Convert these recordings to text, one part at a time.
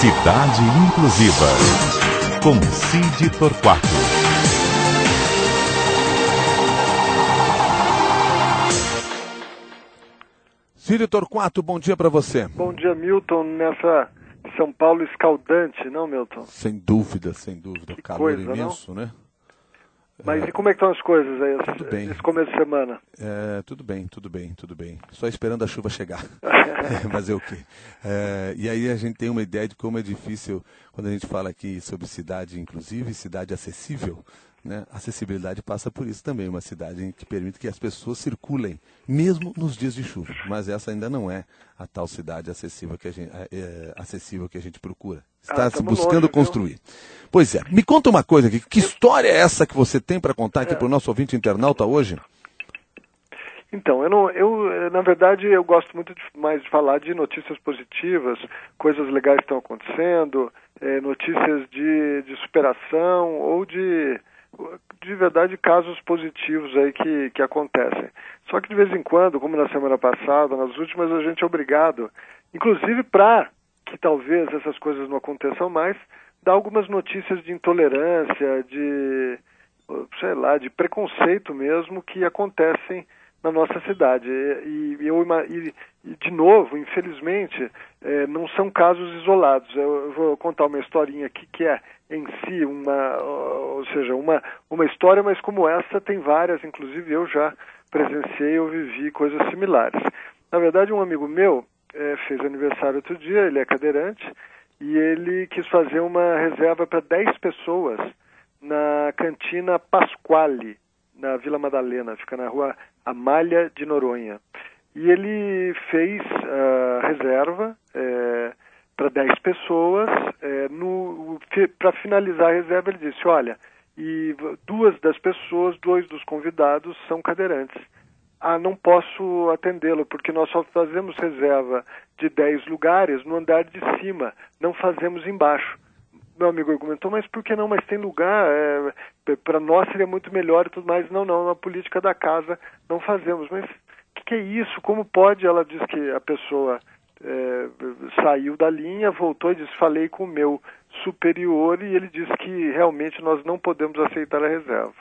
Cidade Inclusiva, com Cid Torquato. Cid Torquato, bom dia para você. Bom dia, Milton, nessa São Paulo escaldante, não, Milton? Sem dúvida, sem dúvida. Que Calor coisa, imenso, não? Né? Mas e como é que estão as coisas aí, tudo bem. esse começo de semana? Tudo bem. Só esperando a chuva chegar. Fazer o quê? E aí a gente tem uma ideia de como é difícil, quando a gente fala aqui sobre cidade inclusiva e cidade acessível, né? Acessibilidade passa por isso também, uma cidade que permite que as pessoas circulem, mesmo nos dias de chuva. Mas essa ainda não é a tal cidade acessível que a gente procura. Está se buscando longe, construir. Viu? Pois é. Me conta uma coisa aqui. Que história é essa que você tem para contar aqui para o nosso ouvinte internauta hoje? Então, na verdade, eu gosto muito mais de falar de notícias positivas, coisas legais que estão acontecendo, notícias de superação ou de verdade, casos positivos aí que acontecem. Só que de vez em quando, como na semana passada, nas últimas, a gente é obrigado, inclusive para que talvez essas coisas não aconteçam mais, dar algumas notícias de intolerância, de preconceito mesmo, que acontecem na nossa cidade. E de novo, infelizmente, não são casos isolados. Eu vou contar uma historinha aqui que é em si uma história, mas como essa tem várias, inclusive eu já presenciei ou vivi coisas similares. Na verdade, um amigo meu fez aniversário outro dia, ele é cadeirante, e ele quis fazer uma reserva para 10 pessoas na cantina Pasquale, na Vila Madalena, fica na rua Amália de Noronha. E ele fez a reserva para 10 pessoas. Para finalizar a reserva, ele disse, olha, e dois dos convidados são cadeirantes. Não posso atendê-lo, porque nós só fazemos reserva de 10 lugares no andar de cima, não fazemos embaixo. Meu amigo argumentou, mas por que não? Mas tem lugar, para nós seria muito melhor e tudo mais. Não, na política da casa não fazemos. Mas o que é isso? Como pode? Ela diz que a pessoa saiu da linha, voltou e disse, falei com o meu superior e ele disse que realmente nós não podemos aceitar a reserva.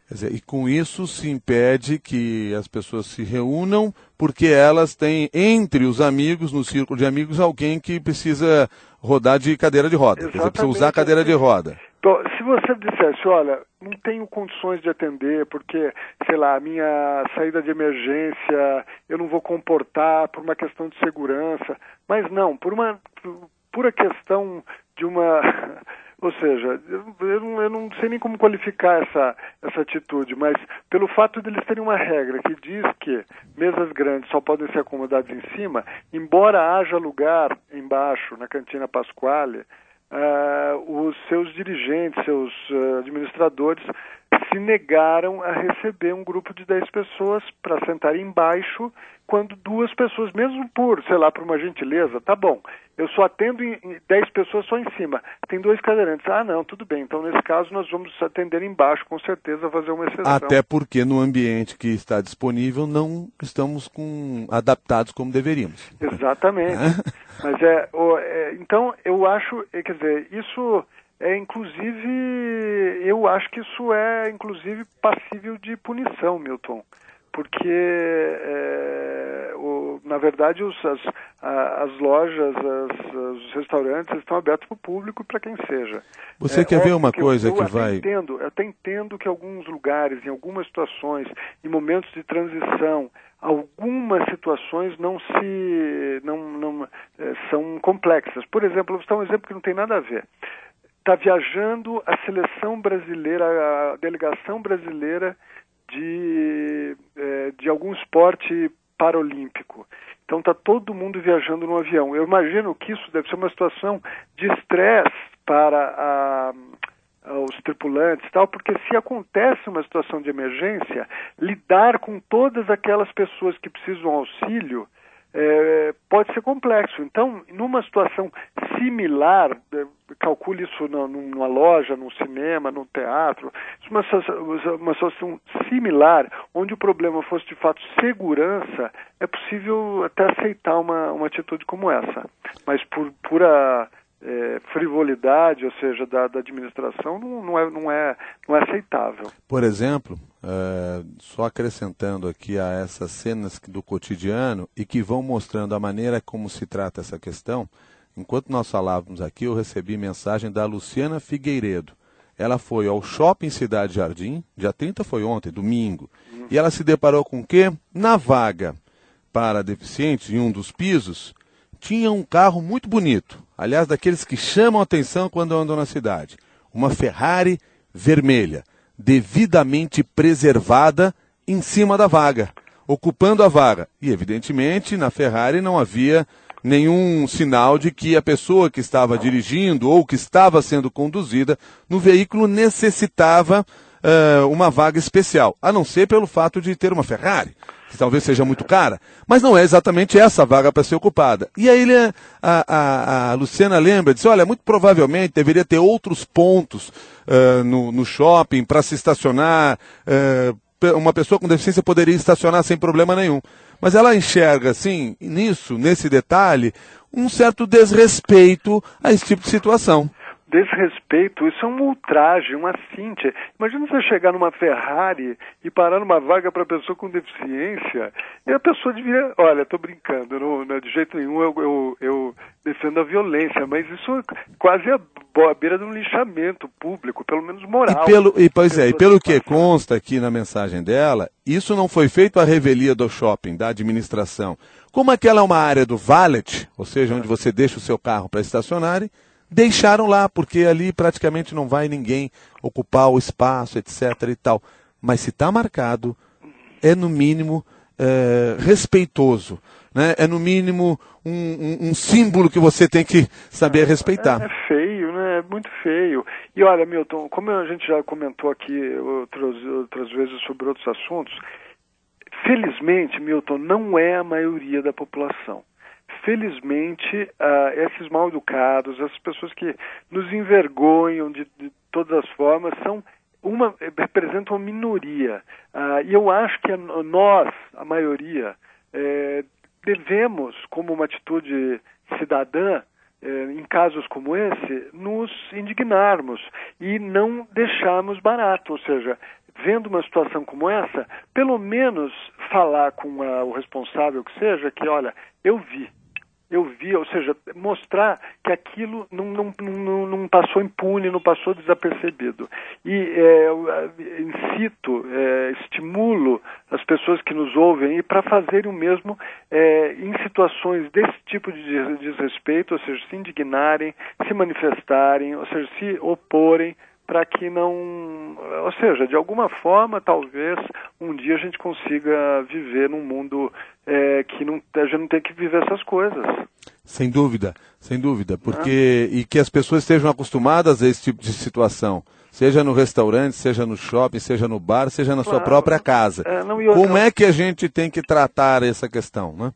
Quer dizer, e com isso se impede que as pessoas se reúnam, porque elas têm entre os amigos, no círculo de amigos, alguém que precisa rodar de cadeira de roda. Quer dizer, precisa usar a cadeira de roda. Então, se você dissesse, olha, não tenho condições de atender porque, sei lá, a minha saída de emergência, eu não vou comportar por uma questão de segurança, mas não, por uma pura questão de uma... Ou seja, eu não sei nem como qualificar essa atitude, mas pelo fato de eles terem uma regra que diz que mesas grandes só podem ser acomodadas em cima, embora haja lugar embaixo, na cantina Pasquale, os seus dirigentes, seus administradores se negaram a receber um grupo de 10 pessoas para sentar embaixo, quando 2 pessoas, mesmo por uma gentileza, tá bom, eu só atendo 10 pessoas só em cima, tem 2 cadeirantes, não, tudo bem, então nesse caso nós vamos atender embaixo, com certeza fazer uma exceção. Até porque no ambiente que está disponível não estamos adaptados como deveríamos. Exatamente, mas então eu acho, quer dizer, isso... eu acho que isso é, inclusive, passível de punição, Milton, porque, na verdade, as lojas, os restaurantes estão abertos para o público e para quem seja. Você quer ver uma coisa que vai... Eu até entendo que alguns lugares, em algumas situações, em momentos de transição, algumas situações são complexas. Por exemplo, vou citar um exemplo que não tem nada a ver. Está viajando a seleção brasileira, a delegação brasileira de algum esporte paralímpico. Então está todo mundo viajando no avião. Eu imagino que isso deve ser uma situação de estresse para os tripulantes, porque se acontece uma situação de emergência, lidar com todas aquelas pessoas que precisam de auxílio pode ser complexo. Então, numa situação similar, calcule isso numa loja, num cinema, num teatro, uma situação similar, onde o problema fosse de fato segurança, é possível até aceitar uma atitude como essa. Mas por pura frivolidade, ou seja, da administração, não é aceitável. Por exemplo, só acrescentando aqui a essas cenas do cotidiano e que vão mostrando a maneira como se trata essa questão, enquanto nós falávamos aqui, eu recebi mensagem da Luciana Figueiredo. Ela foi ao Shopping Cidade Jardim, dia 30 foi ontem, domingo, e ela se deparou com o quê? Na vaga para deficientes, em um dos pisos, tinha um carro muito bonito, aliás, daqueles que chamam a atenção quando andam na cidade. Uma Ferrari vermelha, devidamente preservada em cima da vaga, ocupando a vaga. E, evidentemente, na Ferrari não havia nenhum sinal de que a pessoa que estava dirigindo ou que estava sendo conduzida no veículo necessitava uma vaga especial, a não ser pelo fato de ter uma Ferrari, que talvez seja muito cara, mas não é exatamente essa vaga para ser ocupada. E aí a Luciana lembra, disse, olha, muito provavelmente deveria ter outros pontos no shopping para se estacionar, uma pessoa com deficiência poderia estacionar sem problema nenhum. Mas ela enxerga, assim, nesse detalhe, um certo desrespeito a esse tipo de situação. Desrespeito, isso é um ultraje, um assinte. Imagina você chegar numa Ferrari e parar numa vaga para pessoa com deficiência, e a pessoa devia... Olha, estou brincando, não, de jeito nenhum eu defendo a violência, mas isso é quase a beira de um lixamento público, pelo menos moral. E pelo que consta aqui na mensagem dela, isso não foi feito à revelia do shopping, da administração. Como aquela é uma área do valet, ou seja, onde você deixa o seu carro para estacionar, deixaram lá, porque ali praticamente não vai ninguém ocupar o espaço, etc. e tal. Mas se está marcado, é no mínimo respeitoso, né? É no mínimo um símbolo que você tem que saber respeitar. É feio, né? É muito feio. E olha, Milton, como a gente já comentou aqui outras vezes sobre outros assuntos, felizmente, Milton, não é a maioria da população. Felizmente, esses mal-educados, essas pessoas que nos envergonham de todas as formas, representam uma minoria. E eu acho que nós, a maioria, devemos, como uma atitude cidadã, em casos como esse, nos indignarmos e não deixarmos barato, ou seja, vendo uma situação como essa, pelo menos falar com o responsável que seja, que olha, eu vi, ou seja, mostrar que aquilo não passou impune, não passou desapercebido. E estimulo as pessoas que nos ouvem para fazerem o mesmo em situações desse tipo de desrespeito, ou seja, se indignarem, se manifestarem, ou seja, se oporem, para que ou seja, de alguma forma, talvez, um dia a gente consiga viver num mundo que a gente não tem que viver essas coisas. Sem dúvida, porque e que as pessoas estejam acostumadas a esse tipo de situação, seja no restaurante, seja no shopping, seja no bar, seja na sua própria casa. Como é que a gente tem que tratar essa questão, né?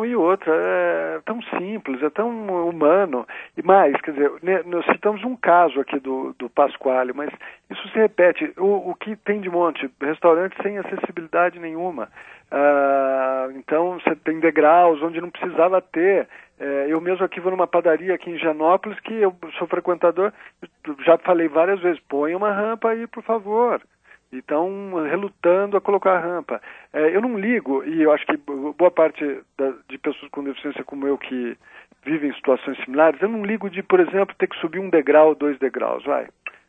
E outra, é tão simples, é tão humano. E mais, quer dizer, nós citamos um caso aqui do Pasquale, mas isso se repete. O que tem de monte? Restaurante sem acessibilidade nenhuma. Então, você tem degraus onde não precisava ter. Eu mesmo aqui vou numa padaria aqui em Higienópolis, que eu sou frequentador, já falei várias vezes, põe uma rampa aí, por favor. E estão relutando a colocar a rampa. Eu não ligo, e eu acho que boa parte de pessoas com deficiência como eu que vivem em situações similares, eu não ligo de, por exemplo, ter que subir 1 degrau, 2 degraus, vai.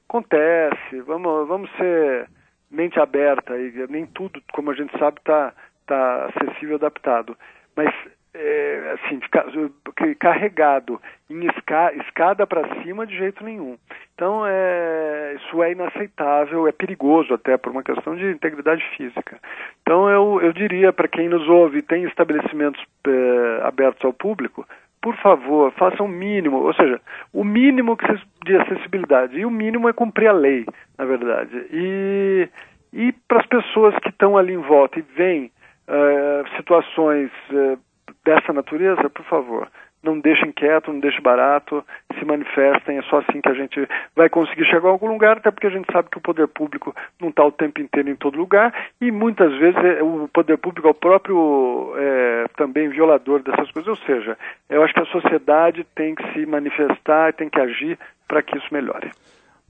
Acontece, vamos ser mente aberta, e nem tudo, como a gente sabe, está acessível e adaptado. Mas, assim, carregado em escada para cima de jeito nenhum. Então, isso é inaceitável, é perigoso até por uma questão de integridade física. Então, eu diria para quem nos ouve e tem estabelecimentos abertos ao público, por favor, façam o mínimo, ou seja, o mínimo de acessibilidade, e o mínimo é cumprir a lei, na verdade. E para as pessoas que estão ali em volta e veem situações dessa natureza, por favor, não deixem quieto, não deixem barato, se manifestem, é só assim que a gente vai conseguir chegar a algum lugar, até porque a gente sabe que o poder público não está o tempo inteiro em todo lugar, e muitas vezes o poder público é o próprio também violador dessas coisas, ou seja, eu acho que a sociedade tem que se manifestar, tem que agir para que isso melhore.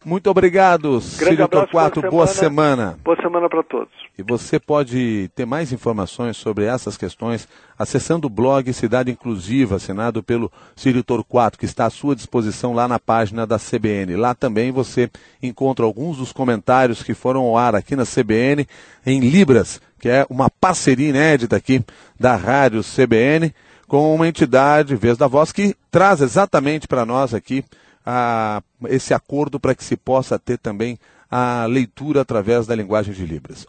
Muito obrigado, Cídio Torquato. Boa semana. Boa semana para todos. E você pode ter mais informações sobre essas questões acessando o blog Cidade Inclusiva, assinado pelo Cídio Torquato, que está à sua disposição lá na página da CBN. Lá também você encontra alguns dos comentários que foram ao ar aqui na CBN em Libras, que é uma parceria inédita aqui da Rádio CBN com uma entidade, Vez da Voz, que traz exatamente para nós aqui esse acordo para que se possa ter também a leitura através da linguagem de Libras.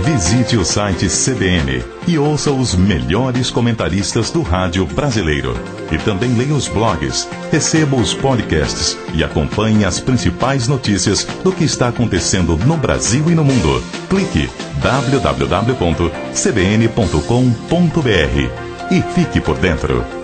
Visite o site CBN e ouça os melhores comentaristas do rádio brasileiro. E também leia os blogs, receba os podcasts e acompanhe as principais notícias do que está acontecendo no Brasil e no mundo. Clique www.cbn.com.br e fique por dentro.